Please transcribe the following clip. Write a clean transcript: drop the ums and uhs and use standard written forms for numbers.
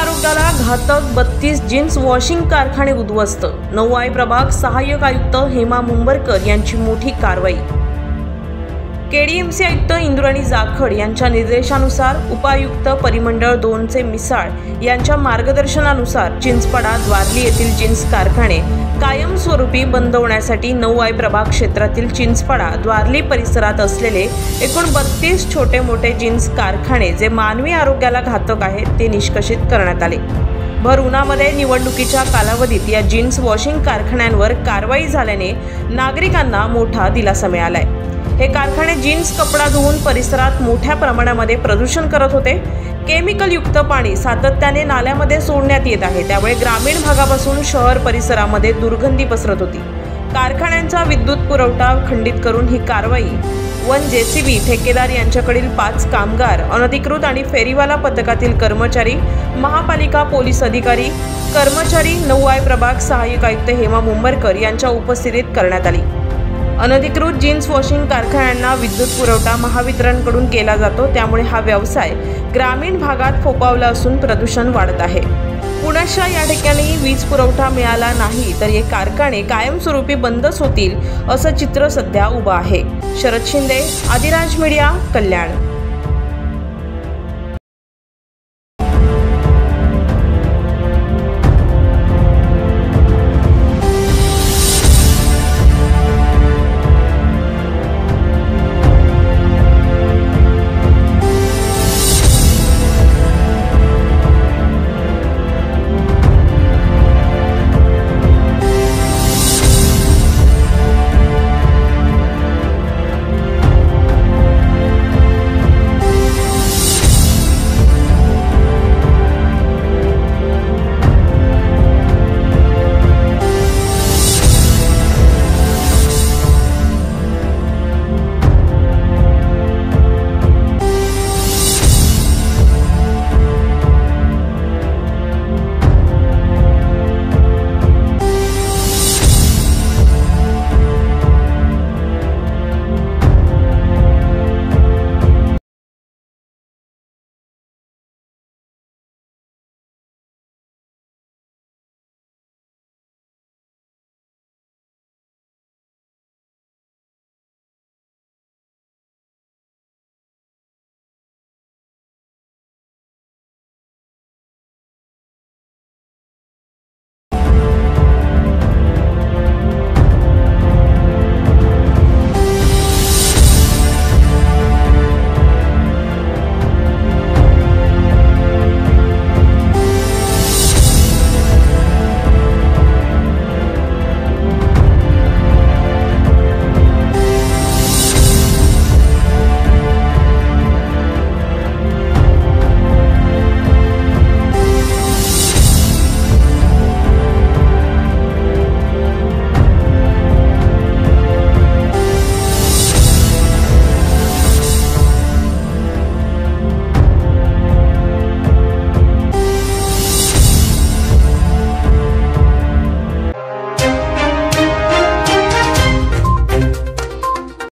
आरोग्याला घातक 32 jeans washing कारखाने उद्ध्वस्त। 9 प्रभाग सहाय्यक आयुक्त हेमा मुंबरकर यांची मोठी कारवाई। केडीएमसी आयुक्त इंद्राणी जाखड यांच्या निर्देशानुसार उपायुक्त परिमंडळ 2 चे मिसाळ यांच्या मार्गदर्शनानुसार चिंचपाडा द्वारली येथील जीन्स कारखाने कायमस्वरूपी बंद होण्यासाठी 9 प्रभाग क्षेत्रातील चिंचपाडा द्वारली परिसरात असलेले एकूण 32 छोटे मोठे जीन्स कारखाने जे मानवी आरोग्याला घातक आहेत ते निष्कासित करण्यात आले। भर उन्हामध्ये निवडणुकीच्या कालावधीत या जीन्स वॉशिंग कारखान्यांवर कारवाई झाल्याने नागरिकांना मोठा दिलासा मिळालाय। हे कारखाने जीन्स कपडा धुवून परिसरात मोठ्या प्रमाणामध्ये प्रदूषण करत होते। केमिकल युक्त पाणी सातत्याने नाल्यामध्ये सोडण्यात येत आहे, त्यामुळे ग्रामीण भागापासून शहर परिसरामध्ये दुर्गंधी पसरत होती। कारखान्यांचा विद्युत पुरवठा खंडित करून ही कारवाई 1 JCB ठेकेदार यांच्याकडील 5 कामगार, अनधिकृत आणि फेरीवाला पथकातील कर्मचारी, महापालिका पोलीस अधिकारी, कर्मचारी, 9 प्रभाग सहाय्यक आयुक्त हेमा मुंबरकर यांच्या उपस्थितीत करण्यात आली। अनधिकृत जीन्स वॉशिंग कारखान्यांना विद्युत पुरवठा महावितरणकडून केला जातो, त्यामुळे हा व्यवसाय ग्रामीण भागात फोपावला असून प्रदूषण वाढत आहे। पुण्याच्या या ठिकाणी वीज पुरवठा मिळाला नाही तर हे कारखाने कायमस्वरूपी बंदच होतील असं चित्र सध्या उभं आहे। शरद शिंदे, आदिराज मीडिया, कल्याण।